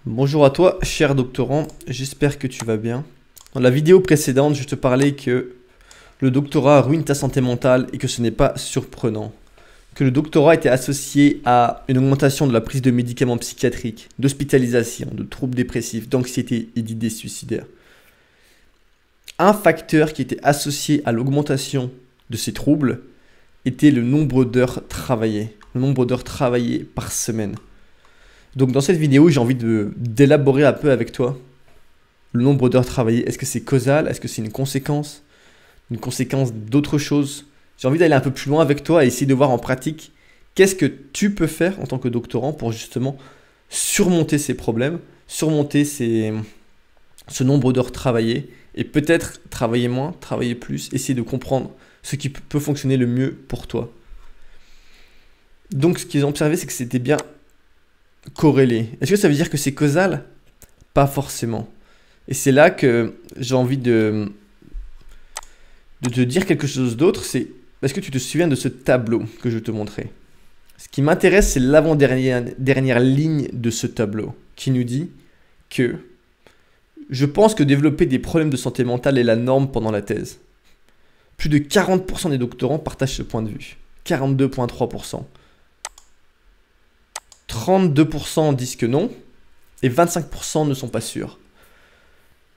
Bonjour à toi, cher doctorant, j'espère que tu vas bien. Dans la vidéo précédente, je te parlais que le doctorat ruine ta santé mentale et que ce n'est pas surprenant. Que le doctorat était associé à une augmentation de la prise de médicaments psychiatriques, d'hospitalisation, de troubles dépressifs, d'anxiété et d'idées suicidaires. Un facteur qui était associé à l'augmentation de ces troubles était le nombre d'heures travaillées. Le nombre d'heures travaillées par semaine. Donc dans cette vidéo, j'ai envie d'élaborer un peu avec toi le nombre d'heures travaillées. Est-ce que c'est causal? Est-ce que c'est une conséquence? Une conséquence d'autre chose? J'ai envie d'aller un peu plus loin avec toi et essayer de voir en pratique qu'est-ce que tu peux faire en tant que doctorant pour justement surmonter ces problèmes, surmonter ce nombre d'heures travaillées et peut-être travailler moins, travailler plus, essayer de comprendre ce qui peut fonctionner le mieux pour toi. Donc ce qu'ils ont observé, c'est que c'était bien corrélé. Est-ce que ça veut dire que c'est causal? Pas forcément. Et c'est là que j'ai envie de te dire quelque chose d'autre. C'est est-ce que tu te souviens de ce tableau que je te montrais? Ce qui m'intéresse, c'est l'avant-dernière ligne de ce tableau qui nous dit que je pense que développer des problèmes de santé mentale est la norme pendant la thèse. Plus de 40% des doctorants partagent ce point de vue. 42,3%. 32% disent que non et 25% ne sont pas sûrs.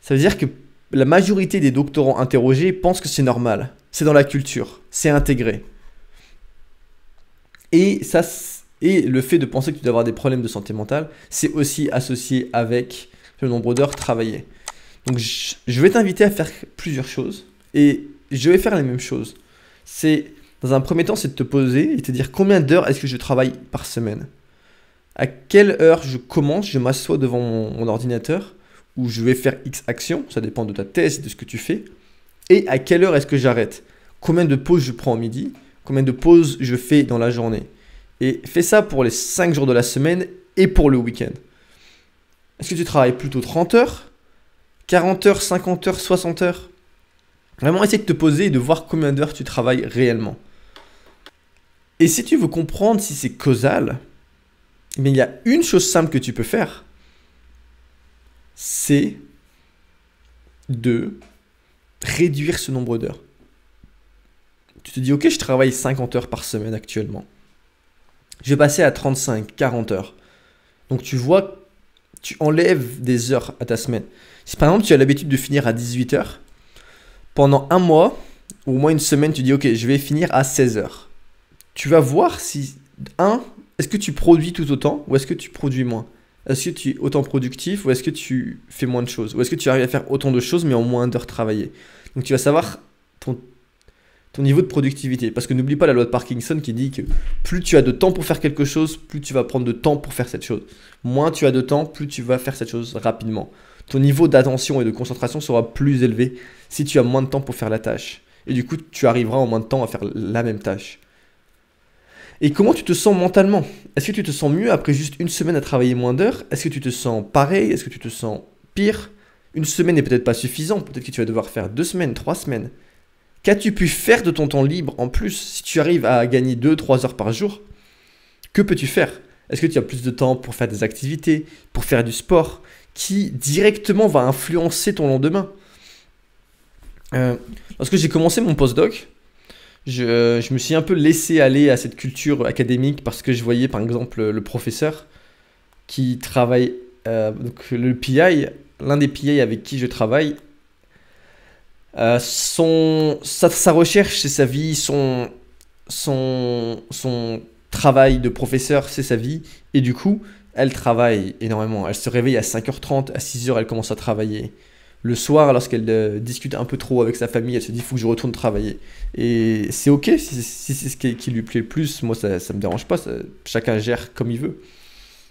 Ça veut dire que la majorité des doctorants interrogés pensent que c'est normal. C'est dans la culture, c'est intégré. Et le fait de penser que tu dois avoir des problèmes de santé mentale, c'est aussi associé avec le nombre d'heures travaillées. Donc je vais t'inviter à faire plusieurs choses et je vais faire les mêmes choses. Dans un premier temps, c'est de te poser et te dire combien d'heures est-ce que je travaille par semaine. À quelle heure je commence, je m'assois devant mon ordinateur où je vais faire X actions, ça dépend de ta thèse, de ce que tu fais, et à quelle heure est-ce que j'arrête. Combien de pauses je prends au midi, combien de pauses je fais dans la journée. Et fais ça pour les 5 jours de la semaine et pour le week-end. Est-ce que tu travailles plutôt 30 heures, 40 heures, 50 heures, 60 heures? Vraiment essayer de te poser et de voir combien d'heures tu travailles réellement. Et si tu veux comprendre si c'est causal, mais il y a une chose simple que tu peux faire, c'est de réduire ce nombre d'heures. Tu te dis, ok, je travaille 50 heures par semaine actuellement. Je vais passer à 35, 40 heures. Donc tu vois, tu enlèves des heures à ta semaine. Si par exemple tu as l'habitude de finir à 18 heures, pendant un mois, ou au moins une semaine, tu dis, ok, je vais finir à 16 heures. Tu vas voir si, est-ce que tu produis tout autant ou est-ce que tu produis moins? Est-ce que tu es autant productif ou est-ce que tu fais moins de choses? Ou est-ce que tu arrives à faire autant de choses mais en moins d'heures travaillées? Donc tu vas savoir ton niveau de productivité. Parce que n'oublie pas la loi de Parkinson qui dit que plus tu as de temps pour faire quelque chose, plus tu vas prendre de temps pour faire cette chose. Moins tu as de temps, plus tu vas faire cette chose rapidement. Ton niveau d'attention et de concentration sera plus élevé si tu as moins de temps pour faire la tâche. Et du coup, tu arriveras en moins de temps à faire la même tâche. Et comment tu te sens mentalement? Est-ce que tu te sens mieux après juste une semaine à travailler moins d'heures? Est-ce que tu te sens pareil? Est-ce que tu te sens pire? Une semaine n'est peut-être pas suffisant. Peut-être que tu vas devoir faire 2 semaines, 3 semaines. Qu'as-tu pu faire de ton temps libre en plus? Si tu arrives à gagner 2-3 heures par jour, que peux-tu faire? Est-ce que tu as plus de temps pour faire des activités, pour faire du sport, qui directement va influencer ton lendemain? Lorsque j'ai commencé mon postdoc, je me suis un peu laissé aller à cette culture académique parce que je voyais par exemple le professeur qui travaille, donc le PI, l'un des PI avec qui je travaille, sa recherche c'est sa vie, son travail de professeur c'est sa vie et du coup elle travaille énormément, elle se réveille à 5h30, à 6h elle commence à travailler. Le soir, lorsqu'elle discute un peu trop avec sa famille, elle se dit il faut que je retourne travailler. Et c'est ok si c'est ce qui lui plaît le plus. Moi, ça me dérange pas. Chacun gère comme il veut.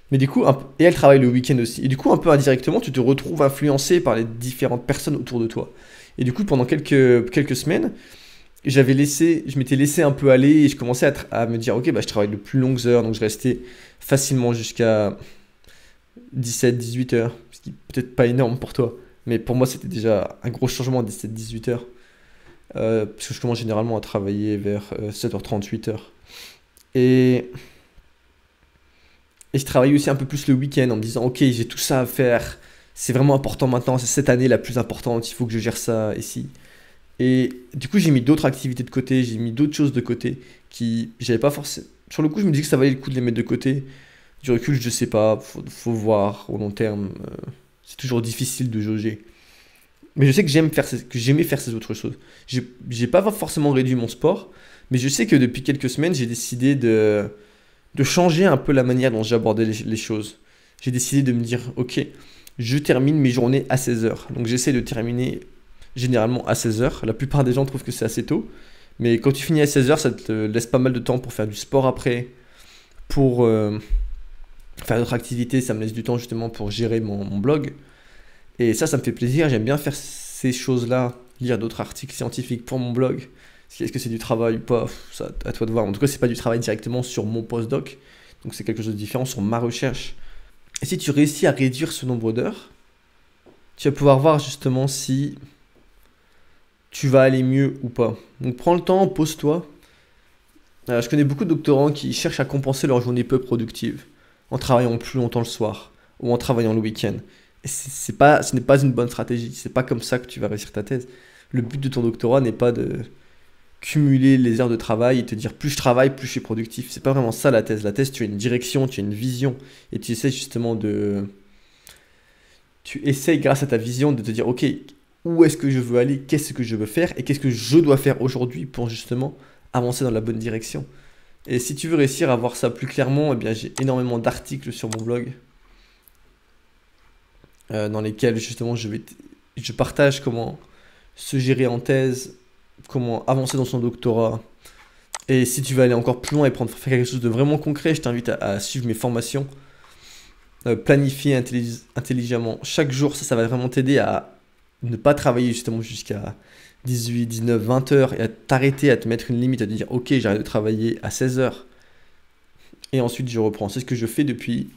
Mais du coup, et elle travaille le week-end aussi. Et du coup, un peu indirectement, tu te retrouves influencé par les différentes personnes autour de toi. Et du coup, pendant quelques semaines, je m'étais laissé un peu aller et je commençais à me dire ok, bah, je travaille de plus longues heures. Donc, je restais facilement jusqu'à 17-18 heures. Ce qui n'est peut-être pas énorme pour toi. Mais pour moi, c'était déjà un gros changement à 17-18 heures. Parce que je commence généralement à travailler vers 7h30, 8h. Et Et je travaillais aussi un peu plus le week-end en me disant, ok, j'ai tout ça à faire, c'est vraiment important maintenant, c'est cette année la plus importante, il faut que je gère ça ici. Et du coup, j'ai mis d'autres activités de côté, j'ai mis d'autres choses de côté qui, j'avais pas forcément. Sur le coup, je me dis que ça valait le coup de les mettre de côté. Du recul, je sais pas, faut voir au long terme. C'est toujours difficile de jauger. Mais je sais que que j'aimais faire ces autres choses. J'ai pas forcément réduit mon sport, mais je sais que depuis quelques semaines, j'ai décidé de changer un peu la manière dont j'abordais les choses. J'ai décidé de me dire, ok, je termine mes journées à 16 heures. Donc j'essaie de terminer généralement à 16 heures. La plupart des gens trouvent que c'est assez tôt. Mais quand tu finis à 16 heures, ça te laisse pas mal de temps pour faire du sport après, pour faire d'autres activités. Ça me laisse du temps justement pour gérer mon blog. Et ça me fait plaisir. J'aime bien faire ces choses-là, lire d'autres articles scientifiques pour mon blog. Est-ce que c'est du travail ou pas? Ça, à toi de voir. En tout cas, c'est pas du travail directement sur mon postdoc. Donc c'est quelque chose de différent sur ma recherche. Et si tu réussis à réduire ce nombre d'heures, tu vas pouvoir voir justement si tu vas aller mieux ou pas. Donc prends le temps, pose-toi. Je connais beaucoup de doctorants qui cherchent à compenser leur journée peu productive en travaillant plus longtemps le soir ou en travaillant le week-end. Et ce n'est pas une bonne stratégie. C'est pas comme ça que tu vas réussir ta thèse. Le but de ton doctorat n'est pas de cumuler les heures de travail et te dire plus je travaille, plus je suis productif. C'est pas vraiment ça la thèse. La thèse, tu as une direction, tu as une vision et tu essaies justement tu essayes grâce à ta vision de te dire ok, où est-ce que je veux aller, qu'est-ce que je veux faire et qu'est-ce que je dois faire aujourd'hui pour justement avancer dans la bonne direction. Et si tu veux réussir à voir ça plus clairement, eh bien j'ai énormément d'articles sur mon blog dans lesquels justement je partage comment se gérer en thèse, comment avancer dans son doctorat. Et si tu veux aller encore plus loin et faire quelque chose de vraiment concret, je t'invite à suivre mes formations, planifier intelligemment chaque jour. Ça va vraiment t'aider à ne pas travailler justement jusqu'à 18, 19, 20 heures et à t'arrêter, à te mettre une limite, à te dire ok, j'arrête de travailler à 16 heures et ensuite je reprends. C'est ce que je fais depuis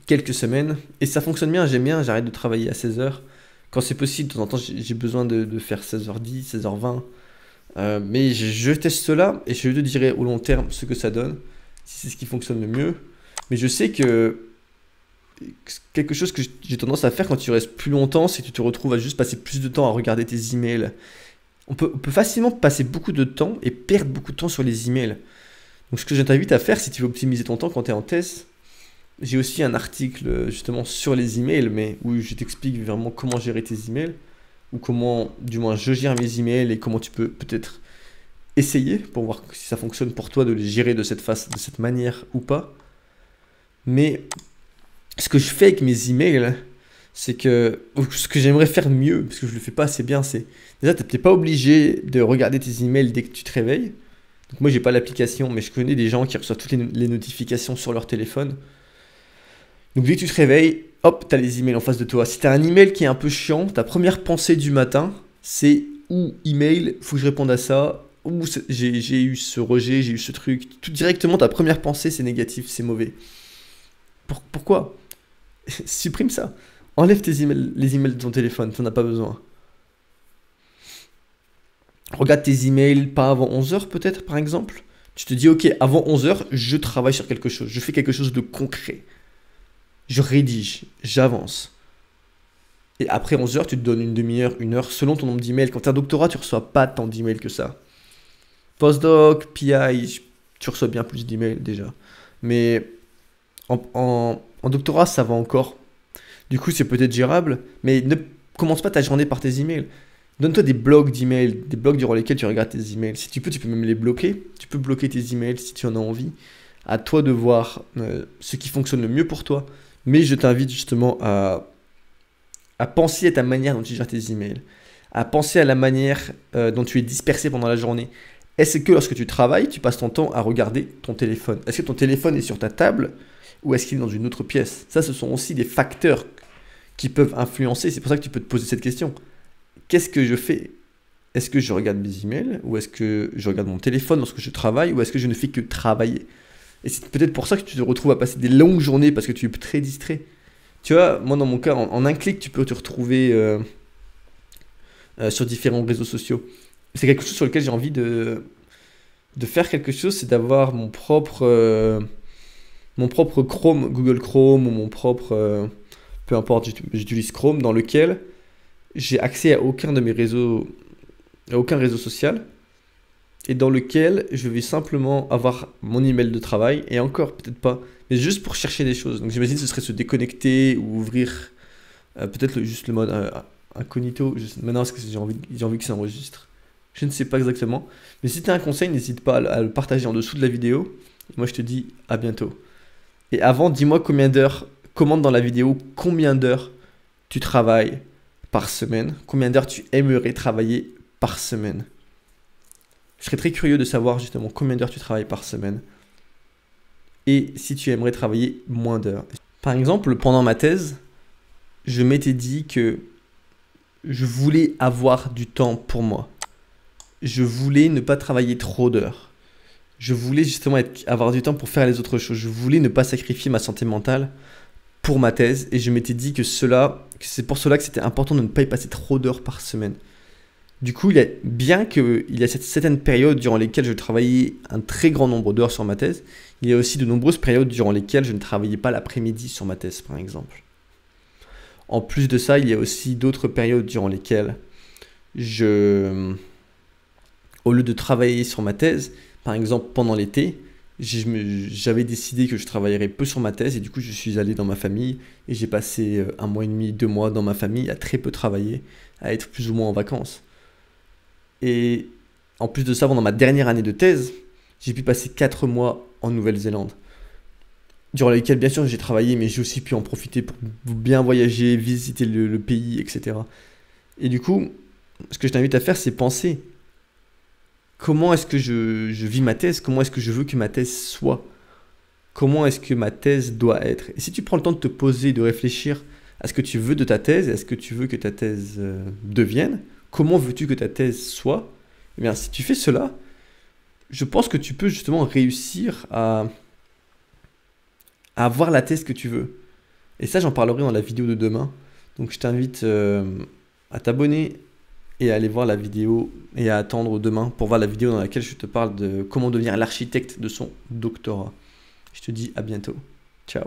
quelques semaines et ça fonctionne bien, j'aime bien, j'arrête de travailler à 16 heures. Quand c'est possible, de temps en temps, j'ai besoin de faire 16h10, 16h20. Mais je teste cela et je te dirai au long terme ce que ça donne, si c'est ce qui fonctionne le mieux. Mais je sais que quelque chose que j'ai tendance à faire quand tu restes plus longtemps, c'est que tu te retrouves à juste passer plus de temps à regarder tes emails. On peut facilement passer beaucoup de temps et perdre beaucoup de temps sur les emails. Donc ce que je t'invite à faire si tu veux optimiser ton temps quand tu es en thèse, j'ai aussi un article justement sur les emails, mais où je t'explique vraiment comment gérer tes emails, ou comment, du moins, je gère mes emails et comment tu peux peut-être essayer pour voir si ça fonctionne pour toi de les gérer de de cette manière ou pas. Mais ce que je fais avec mes emails, c'est que ce que j'aimerais faire mieux, parce que je le fais pas assez bien, c'est déjà tu n'es pas obligé de regarder tes emails dès que tu te réveilles. Donc moi j'ai pas l'application, mais je connais des gens qui reçoivent toutes les notifications sur leur téléphone. Donc dès que tu te réveilles, hop, tu as les emails en face de toi. Si tu as un email qui est un peu chiant, ta première pensée du matin, c'est ou email, faut que je réponde à ça, ou j'ai eu ce rejet, j'ai eu ce truc. Tout directement, ta première pensée, c'est négatif, c'est mauvais. Pourquoi? Supprime ça. Enlève les emails de ton téléphone, tu n'en as pas besoin. Regarde tes emails pas avant 11 heures peut-être, par exemple. Tu te dis, ok, avant 11 heures, je travaille sur quelque chose, je fais quelque chose de concret. Je rédige, j'avance. Et après 11 heures, tu te donnes une demi-heure, une heure, selon ton nombre d'emails. Quand tu as un doctorat, tu reçois pas tant d'emails que ça. Postdoc, PI, tu reçois bien plus d'emails déjà. Mais en doctorat, ça va encore. Du coup, c'est peut-être gérable, mais ne commence pas ta journée par tes emails. Donne-toi des blocs d'emails, des blocs durant lesquels tu regardes tes emails. Si tu peux même les bloquer. Tu peux bloquer tes emails si tu en as envie. À toi de voir ce qui fonctionne le mieux pour toi. Mais je t'invite justement à penser à ta manière dont tu gères tes emails, à penser à la manière dont tu es dispersé pendant la journée. Est-ce que lorsque tu travailles, tu passes ton temps à regarder ton téléphone? Est-ce que ton téléphone est sur ta table ou est-ce qu'il est dans une autre pièce? Ça, ce sont aussi des facteurs qui peuvent influencer. C'est pour ça que tu peux te poser cette question. Qu'est-ce que je fais? Est-ce que je regarde mes emails ou est-ce que je regarde mon téléphone lorsque je travaille ou est-ce que je ne fais que travailler? Et c'est peut-être pour ça que tu te retrouves à passer des longues journées parce que tu es très distrait. Tu vois, moi dans mon cas, en un clic, tu peux te retrouver sur différents réseaux sociaux. C'est quelque chose sur lequel j'ai envie de faire quelque chose, c'est d'avoir mon propre mon propre Chrome, Google Chrome ou mon propre, peu importe, j'utilise Chrome dans lequel j'ai accès à aucun de mes réseaux, à aucun réseau social et dans lequel je vais simplement avoir mon email de travail et encore peut-être pas, mais juste pour chercher des choses. Donc j'imagine que ce serait se déconnecter ou ouvrir peut-être juste le mode incognito. Maintenant, est-ce que j'ai envie que ça enregistre? Je ne sais pas exactement. Mais si tu as un conseil, n'hésite pas à le partager en dessous de la vidéo. Et moi, je te dis à bientôt. Et avant, dis-moi combien d'heures, commente dans la vidéo combien d'heures tu travailles par semaine, combien d'heures tu aimerais travailler par semaine. Je serais très curieux de savoir justement combien d'heures tu travailles par semaine et si tu aimerais travailler moins d'heures. Par exemple, pendant ma thèse, je m'étais dit que je voulais avoir du temps pour moi. Je voulais ne pas travailler trop d'heures. Je voulais justement avoir du temps pour faire les autres choses. Je voulais ne pas sacrifier ma santé mentale pour ma thèse et je m'étais dit que c'est pour cela que c'était important de ne pas y passer trop d'heures par semaine. Du coup, bien qu'il y a certaines périodes durant lesquelles je travaillais un très grand nombre d'heures sur ma thèse, il y a aussi de nombreuses périodes durant lesquelles je ne travaillais pas l'après-midi sur ma thèse, par exemple. En plus de ça, il y a aussi d'autres périodes durant lesquelles au lieu de travailler sur ma thèse, par exemple pendant l'été, j'avais décidé que je travaillerais peu sur ma thèse et du coup je suis allé dans ma famille et j'ai passé 1 mois et demi, 2 mois dans ma famille à très peu travailler, à être plus ou moins en vacances. Et en plus de ça, pendant ma dernière année de thèse, j'ai pu passer 4 mois en Nouvelle-Zélande, durant lesquels bien sûr j'ai travaillé, mais j'ai aussi pu en profiter pour bien voyager, visiter le pays, etc. Et du coup, ce que je t'invite à faire, c'est penser comment est-ce que je vis ma thèse, comment est-ce que je veux que ma thèse soit, comment est-ce que ma thèse doit être. Et si tu prends le temps de te poser, de réfléchir à ce que tu veux de ta thèse, à ce que tu veux que ta thèse devienne, comment veux-tu que ta thèse soit, eh bien si tu fais cela, je pense que tu peux justement réussir à avoir la thèse que tu veux. Et ça, j'en parlerai dans la vidéo de demain. Donc je t'invite à t'abonner et à aller voir la vidéo et à attendre demain pour voir la vidéo dans laquelle je te parle de comment devenir l'architecte de son doctorat. Je te dis à bientôt. Ciao.